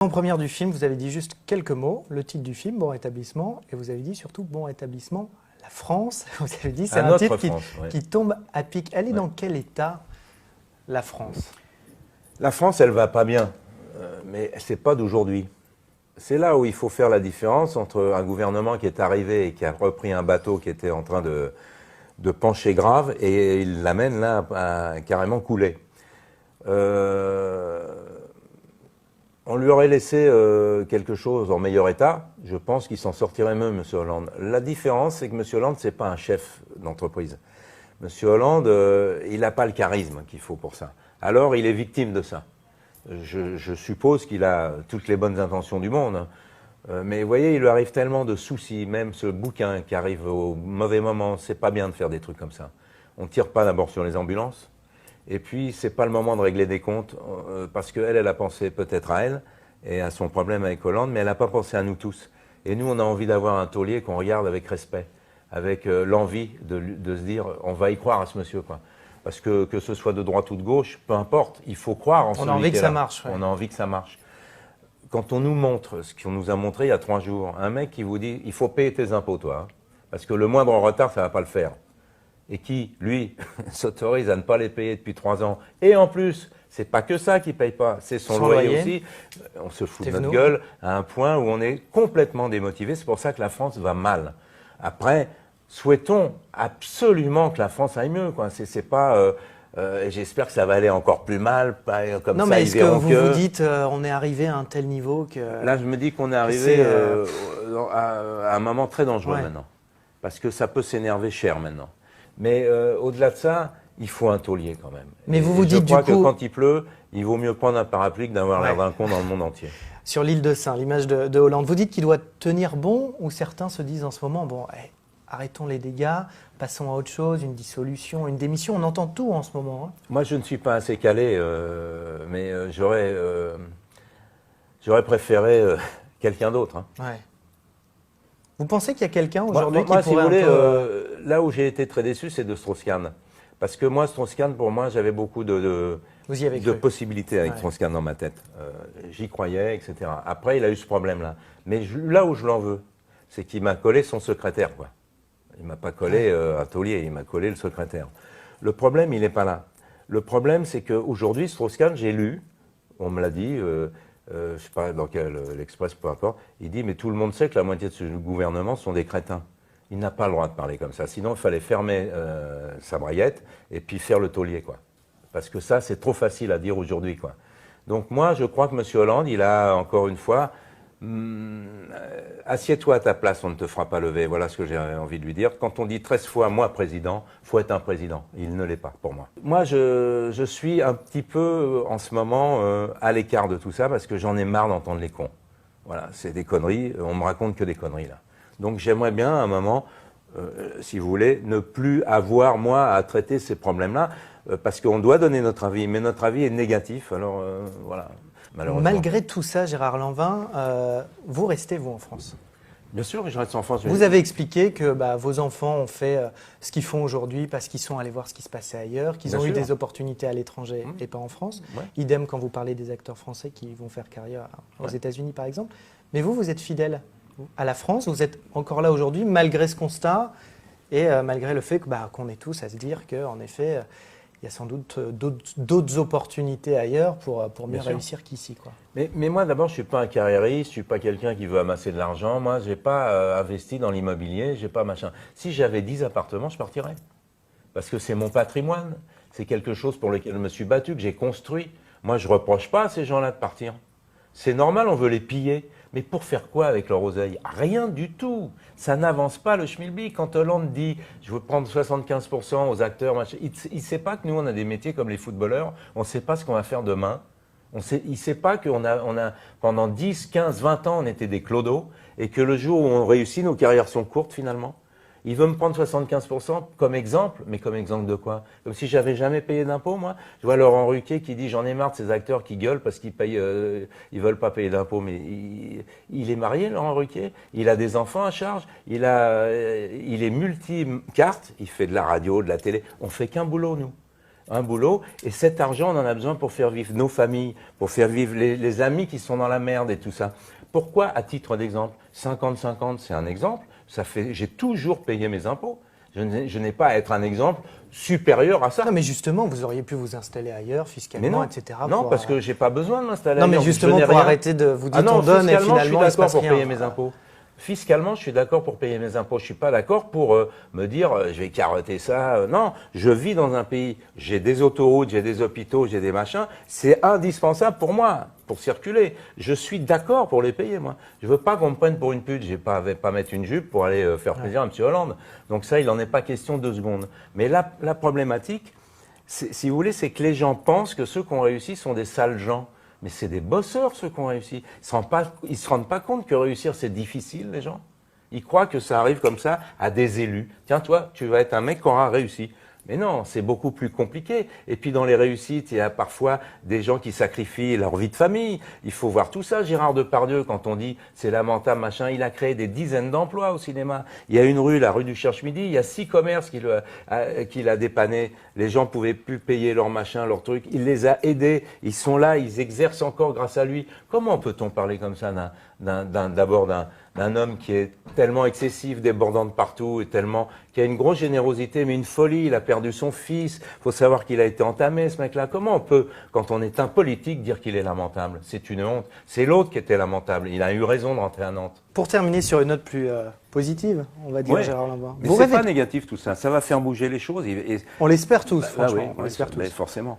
En première du film, vous avez dit juste quelques mots, le titre du film, Bon rétablissement, et vous avez dit surtout Bon rétablissement, la France. Vous avez dit c'est un titre qui tombe à pic. Elle est dans quel état, la France? La France, elle va pas bien, mais c'est pas d'aujourd'hui. C'est là où il faut faire la différence entre un gouvernement qui est arrivé et qui a repris un bateau qui était en train de pencher grave et il l'amène là à carrément couler. On lui aurait laissé quelque chose en meilleur état, je pense qu'il s'en sortirait mieux, M. Hollande. La différence, c'est que M. Hollande, c'est pas un chef d'entreprise. M. Hollande, il n'a pas le charisme qu'il faut pour ça. Alors, il est victime de ça. Je suppose qu'il a toutes les bonnes intentions du monde. Mais vous voyez, il lui arrive tellement de soucis, même ce bouquin qui arrive au mauvais moment, c'est pas bien de faire des trucs comme ça. On ne tire pas d'abord sur les ambulances. Et puis, c'est pas le moment de régler des comptes, parce qu'elle, elle a pensé peut-être à elle et à son problème avec Hollande, mais elle n'a pas pensé à nous tous. Et nous, on a envie d'avoir un taulier qu'on regarde avec respect, avec l'envie de se dire, on va y croire à ce monsieur, quoi. Parce que ce soit de droite ou de gauche, peu importe, il faut croire en celui qui est là. On a envie que ça marche. Ouais. On a envie que ça marche. Quand on nous montre ce qu'on nous a montré il y a 3 jours, un mec qui vous dit, il faut payer tes impôts, toi, hein, parce que le moindre retard, ça ne va pas le faire. Et qui, lui, s'autorise à ne pas les payer depuis 3 ans. Et en plus, c'est pas que ça qu'il paye pas, c'est son loyer aussi. On se fout de notre gueule à un point où on est complètement démotivé. C'est pour ça que la France va mal. Après, souhaitons absolument que la France aille mieux, quoi. C'est pas. J'espère que ça va aller encore plus mal, comme non, ça. Mais est-ce que vous dites, on est arrivé à un tel niveau que. Là, je me dis qu'on est arrivé à un moment très dangereux maintenant, parce que ça peut s'énerver cher maintenant. Mais au-delà de ça, il faut un taulier quand même. Mais vous dites du coup, je crois que quand il pleut, il vaut mieux prendre un parapluie que d'avoir l'air d'un con dans le monde entier. Sur l'île de Sein, l'image de Hollande, vous dites qu'il doit tenir bon, ou certains se disent en ce moment, bon, arrêtons les dégâts, passons à autre chose, une dissolution, une démission, on entend tout en ce moment. Hein. Moi, je ne suis pas assez calé, mais j'aurais préféré quelqu'un d'autre. Hein. Ouais. Vous pensez qu'il y a quelqu'un aujourd'hui qui pourrait si vous voulez, là où j'ai été très déçu, c'est de Strauss-Kahn. Parce que moi, Strauss-Kahn, pour moi, j'avais beaucoup de possibilités avec Strauss-Kahn dans ma tête. J'y croyais, etc. Après, il a eu ce problème-là. Mais là où je l'en veux, c'est qu'il m'a collé son secrétaire, quoi. Il ne m'a pas collé un taulier, il m'a collé le secrétaire. Le problème, il n'est pas là. Le problème, c'est qu'aujourd'hui, Strauss-Kahn, j'ai lu, on me l'a dit, je ne sais pas dans quel l'Express, peu importe, il dit, mais tout le monde sait que la moitié de ce gouvernement sont des crétins. Il n'a pas le droit de parler comme ça. Sinon, il fallait fermer sa braillette et puis faire le taulier, quoi. Parce que ça, c'est trop facile à dire aujourd'hui, quoi. Donc moi, je crois que M. Hollande, il a, encore une fois, assieds-toi à ta place, on ne te fera pas lever. Voilà ce que j'ai envie de lui dire. Quand on dit 13 fois, moi, président, il faut être un président. Il ne l'est pas, pour moi. Moi, je suis un petit peu, en ce moment, à l'écart de tout ça, parce que j'en ai marre d'entendre les cons. Voilà, c'est des conneries. On me raconte que des conneries, là. Donc j'aimerais bien, à un moment, si vous voulez, ne plus avoir, moi, à traiter ces problèmes-là, parce qu'on doit donner notre avis, mais notre avis est négatif, alors voilà, malheureusement. Malgré tout ça, Gérard Lanvin, vous restez, vous, en France? Bien sûr, je reste en France. Vous avez expliqué que vos enfants ont fait ce qu'ils font aujourd'hui parce qu'ils sont allés voir ce qui se passait ailleurs, qu'ils ont eu des opportunités à l'étranger et pas en France. Ouais. Idem quand vous parlez des acteurs français qui vont faire carrière aux États-Unis, par exemple. Mais vous êtes fidèle à la France, vous êtes encore là aujourd'hui, malgré ce constat et malgré le fait qu'on est tous à se dire qu'en effet, il y a sans doute d'autres opportunités ailleurs pour mieux réussir qu'ici, quoi. Mais moi, d'abord, je ne suis pas un carriériste, je ne suis pas quelqu'un qui veut amasser de l'argent. Moi, je n'ai pas investi dans l'immobilier, je n'ai pas machin. Si j'avais 10 appartements, je partirais. Parce que c'est mon patrimoine. C'est quelque chose pour lequel je me suis battu, que j'ai construit. Moi, je ne reproche pas à ces gens-là de partir. C'est normal, on veut les piller. Mais pour faire quoi avec leur oseille? Rien du tout. Ça n'avance pas le schmilblick. Quand Hollande dit « je veux prendre 75% aux acteurs », il ne sait pas que nous, on a des métiers comme les footballeurs. On ne sait pas ce qu'on va faire demain. Il ne sait pas qu'on a, pendant 10, 15, 20 ans, on était des clodos et que le jour où on réussit, nos carrières sont courtes finalement. Il veut me prendre 75% comme exemple, mais comme exemple de quoi? Comme si j'avais jamais payé d'impôts, moi. Je vois Laurent Ruquier qui dit « j'en ai marre de ces acteurs qui gueulent parce qu'ils payent, ils veulent pas payer d'impôts ». Mais il est marié, Laurent Ruquier. Il a des enfants à charge. Il est multi-carte. Il fait de la radio, de la télé. On fait qu'un boulot, nous. un boulot, et cet argent, on en a besoin pour faire vivre nos familles, pour faire vivre les amis qui sont dans la merde et tout ça. Pourquoi, à titre d'exemple, 50-50, c'est un exemple, j'ai toujours payé mes impôts. Je n'ai pas à être un exemple supérieur à ça. Non, mais justement, vous auriez pu vous installer ailleurs, fiscalement, etc. Non, parce que j'ai pas besoin de m'installer ailleurs. Non, mais justement, pour arrêter de vous dire on donne et finalement, je suis d'accord pour payer mes impôts. Fiscalement, je suis d'accord pour payer mes impôts. Je suis pas d'accord pour me dire je vais carotter ça. Non, je vis dans un pays. J'ai des autoroutes, j'ai des hôpitaux, j'ai des machins. C'est indispensable pour moi, pour circuler. Je suis d'accord pour les payer, moi. Je veux pas qu'on me prenne pour une pute. Je vais pas mettre une jupe pour aller faire plaisir à M. Hollande. Donc ça, il en est pas question 2 secondes. Mais la problématique, si vous voulez, c'est que les gens pensent que ceux qui ont réussi sont des sales gens. Mais c'est des bosseurs, ceux qui ont réussi. Ils ne se rendent pas compte que réussir, c'est difficile, les gens. Ils croient que ça arrive comme ça à des élus. Tiens, toi, tu vas être un mec qui aura réussi. Mais non, c'est beaucoup plus compliqué. Et puis dans les réussites, il y a parfois des gens qui sacrifient leur vie de famille. Il faut voir tout ça. Gérard Depardieu, quand on dit c'est lamentable, machin, il a créé des dizaines d'emplois au cinéma. Il y a une rue, la rue du Cherche-Midi, il y a 6 commerces qu'il a dépanné. Les gens pouvaient plus payer leur machin, leur truc. Il les a aidés. Ils sont là, ils exercent encore grâce à lui. Comment peut-on parler comme ça d'abord d'un homme qui est tellement excessif, débordant de partout, et qui a une grosse générosité, mais une folie. Il a perdu son fils. Faut savoir qu'il a été entamé, ce mec-là. Comment on peut, quand on est un politique, dire qu'il est lamentable? C'est une honte. C'est l'autre qui était lamentable. Il a eu raison de rentrer à Nantes. Pour terminer sur une note plus positive, on va dire, Gérard Limbourg. Mais c'est pas négatif tout ça. Ça va faire bouger les choses. On l'espère tous, franchement. On l'espère tous. Mais forcément.